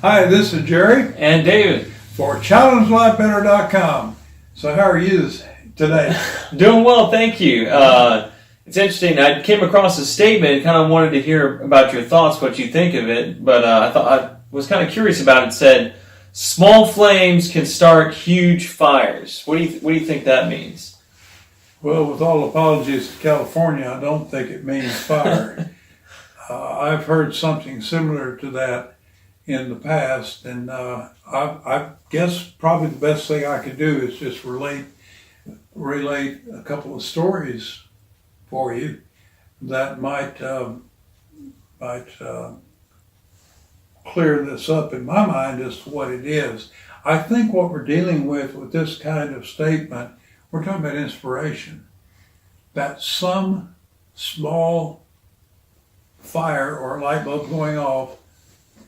Hi, this is Jerry And David. for ChallengeLifeBetter.com. So how are you today? Doing well, thank you. It's interesting. I came across a statement and kind of wanted to hear about your thoughts, what you think of it. But I was kind of curious about it. It said, small flames can start huge fires. What do you think that means? Well, with all apologies to California, I don't think it means fire. I've heard something similar to that in the past, and I guess probably the best thing I could do is just relate a couple of stories for you that might clear this up in my mind as to what it is. I think what we're dealing with this kind of statement, we're talking about inspiration, that some small fire or light bulb going off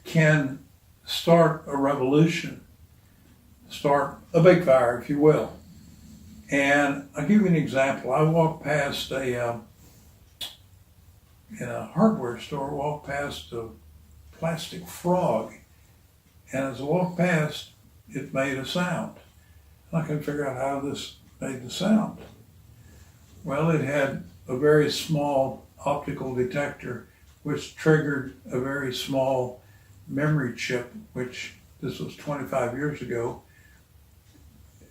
can start a revolution, start a big fire, if you will. And I'll give you an example. I walked past in a hardware store, walked past a plastic frog. And as I walked past, it made a sound. And I couldn't figure out how this made the sound. Well, it had a very small optical detector, which triggered a very small memory chip, which this was 25 years ago.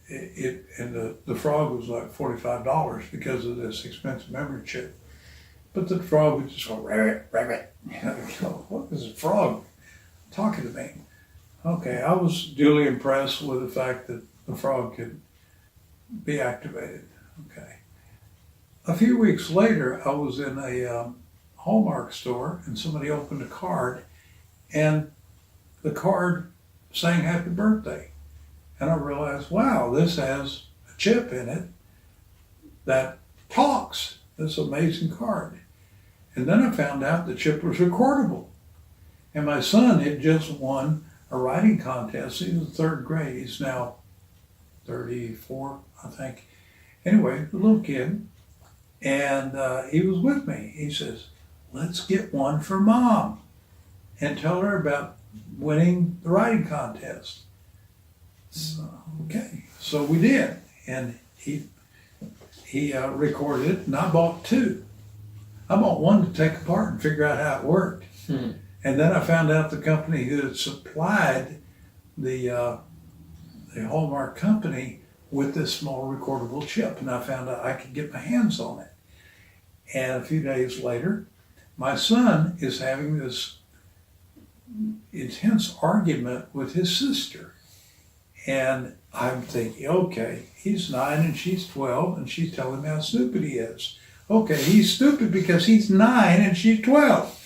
The frog was like $45 because of this expensive memory chip. But the frog would just go, rabbit, rabbit. What is a frog talking to me? Okay, I was duly impressed with the fact that the frog could be activated. Okay. A few weeks later, I was in a hallmark store and somebody opened a card and the card sang happy birthday. And I realized, wow, this has a chip in it that talks. This amazing card. And then I found out the chip was recordable. And my son had just won a writing contest. He was in third grade. He's now 34, I think. Anyway, a little kid. And he was with me. He says, let's get one for Mom and tell her about winning the writing contest. So, okay, so we did. And he recorded it, and I bought two. I bought one to take apart and figure out how it worked. And then I found out the company who had supplied the Hallmark company with this small recordable chip, and I found out I could get my hands on it. And a few days later, my son is having this intense argument with his sister. And I'm thinking, okay, he's 9 and she's 12, and she's telling me how stupid he is. Okay, he's stupid because he's 9 and she's 12.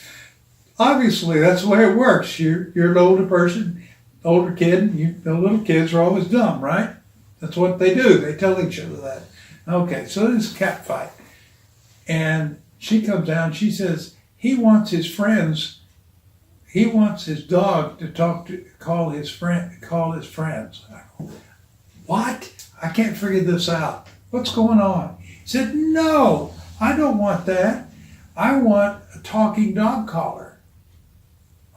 Obviously, that's the way it works. You're an older person, older kid, and little kids are always dumb, right? That's what they do. They tell each other that. Okay, so this is a cat fight. And she comes down, she says, he wants his friends, he wants his dog to call his friends. I go, what? I can't figure this out. What's going on? He said, no, I don't want that. I want a talking dog collar.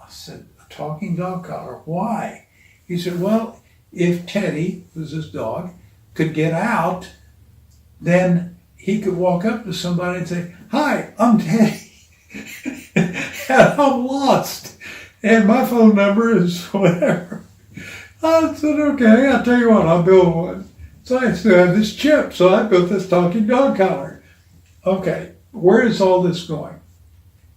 I said, a talking dog collar? Why? He said, well, if Teddy, who's his dog, could get out, then he could walk up to somebody and say, hi, I'm Teddy. And I'm lost. And my phone number is whatever. I said, okay, I'll tell you what, I'll build one. So I still have this chip, so I built this talking dog collar. Okay, where is all this going?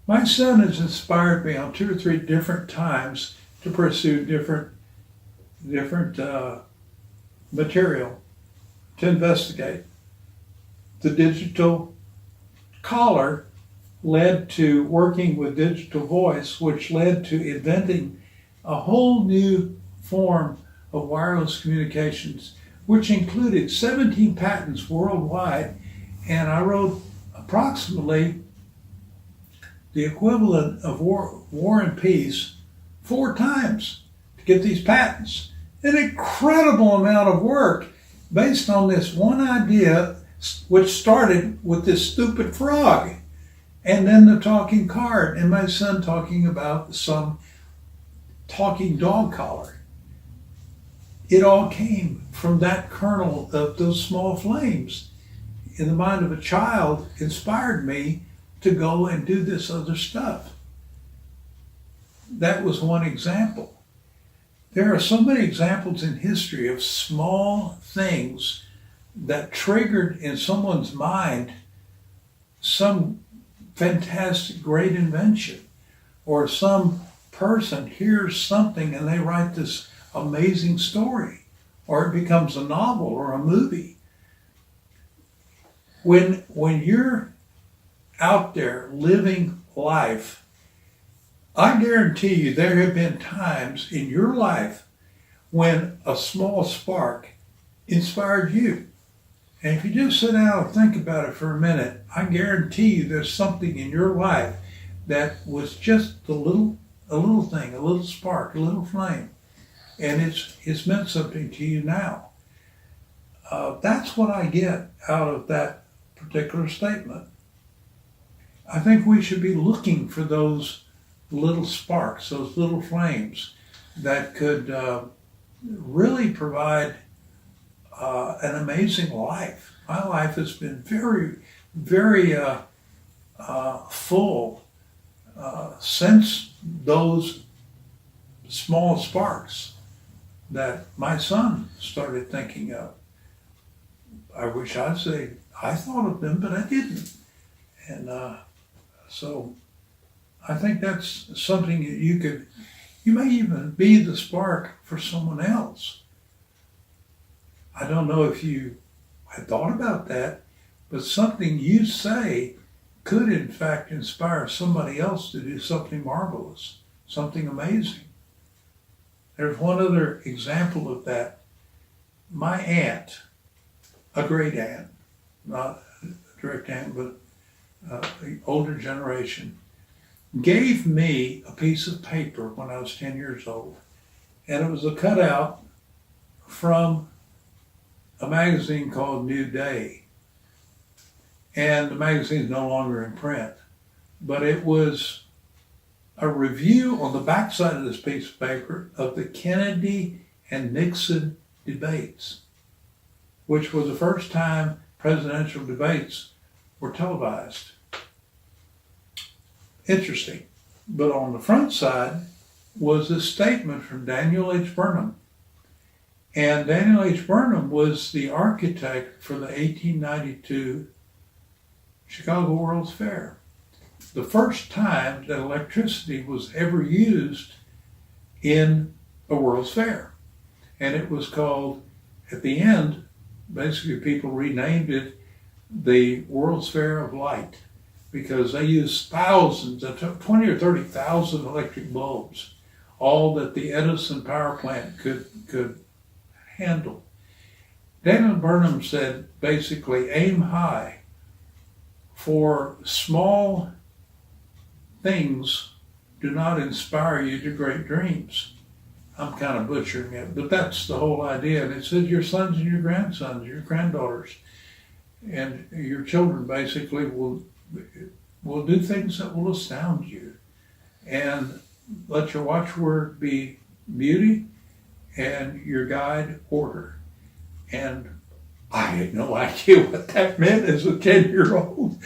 My son has inspired me on 2 or 3 different times to pursue different material to investigate. The digital collar led to working with digital voice, which led to inventing a whole new form of wireless communications, which included 17 patents worldwide. And I wrote approximately the equivalent of War and Peace 4 times to get these patents. An incredible amount of work based on this one idea, which started with this stupid frog. And then the talking card, and my son talking about some talking dog collar. It all came from that kernel of those small flames in the mind of a child, inspired me to go and do this other stuff. That was one example. There are so many examples in history of small things that triggered in someone's mind some fantastic, great invention, or some person hears something and they write this amazing story, or it becomes a novel or a movie. When you're out there living life, I guarantee you there have been times in your life when a small spark inspired you. And if you just sit down and think about it for a minute, I guarantee you there's something in your life that was just a little thing, a little spark, a little flame. And it's meant something to you now. That's what I get out of that particular statement. I think we should be looking for those little sparks, those little flames that could really provide an amazing life. My life has been very, very full since those small sparks that my son started thinking of. I wish I'd say I thought of them, but I didn't. And so I think that's something that you may even be the spark for someone else. I don't know if you had thought about that, but something you say could in fact inspire somebody else to do something marvelous, something amazing. There's one other example of that. My aunt, a great aunt, not a direct aunt, but the older generation, gave me a piece of paper when I was 10 years old. And it was a cutout from a magazine called New Day. And the magazine is no longer in print. But it was a review on the backside of this piece of paper of the Kennedy and Nixon debates, which was the first time presidential debates were televised. Interesting. But on the front side was a statement from Daniel H. Burnham. And Daniel H. Burnham was the architect for the 1892 Chicago World's Fair. The first time that electricity was ever used in a World's Fair. And it was called, at the end, basically people renamed it the World's Fair of Light, because they used thousands, 20 or 30,000 electric bulbs, all that the Edison power plant could handle. Daniel Burnham said, basically, aim high for small things do not inspire you to great dreams. I'm kind of butchering it, but that's the whole idea. And it says your sons and your grandsons, your granddaughters, and your children basically will do things that will astound you. And let your watchword be beauty and your guide order. And I had no idea what that meant as a 10-year-old.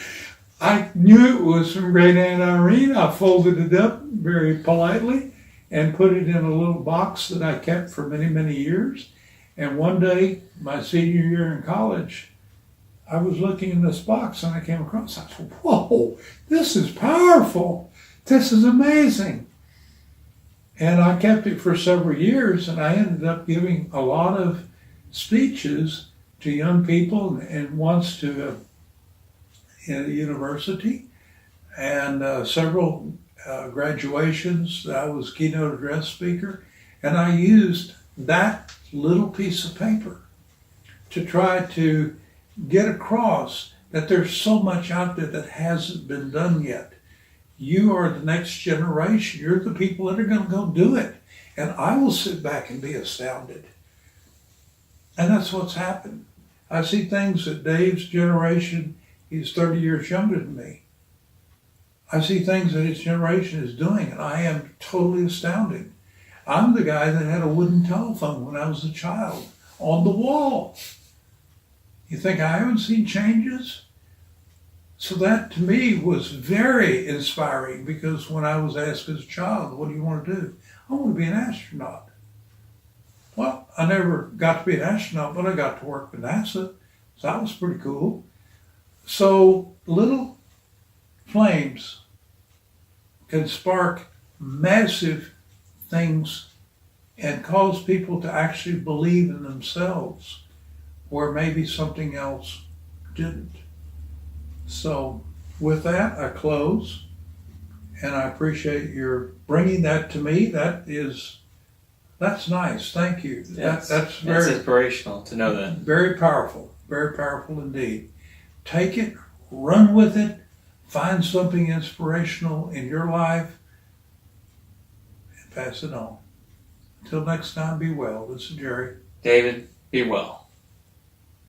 I knew it was from Great Aunt Irene. I folded it up very politely and put it in a little box that I kept for many, many years. And one day, my senior year in college, I was looking in this box and I came across it. I said, whoa, this is powerful. This is amazing. And I kept it for several years, and I ended up giving a lot of speeches to young people and once to in a university, and several graduations. I was keynote address speaker, and I used that little piece of paper to try to get across that there's so much out there that hasn't been done yet. You are the next generation. You're the people that are going to go do it. And I will sit back and be astounded. And that's what's happened. I see things that Dave's generation, he's 30 years younger than me. I see things that his generation is doing, and I am totally astounded. I'm the guy that had a wooden telephone when I was a child on the wall. You think I haven't seen changes? So that to me was very inspiring, because when I was asked as a child, what do you want to do? I want to be an astronaut. Well, I never got to be an astronaut, but I got to work with NASA. So that was pretty cool. So little flames can spark massive things and cause people to actually believe in themselves where maybe something else didn't. So with that, I close, and I appreciate your bringing that to me. That's nice. Thank you. Yes, That's it's very inspirational to know that. very powerful indeed. Take it, run with it, find something inspirational in your life, and pass it on. Until next time, be well. This is Jerry. David, be well.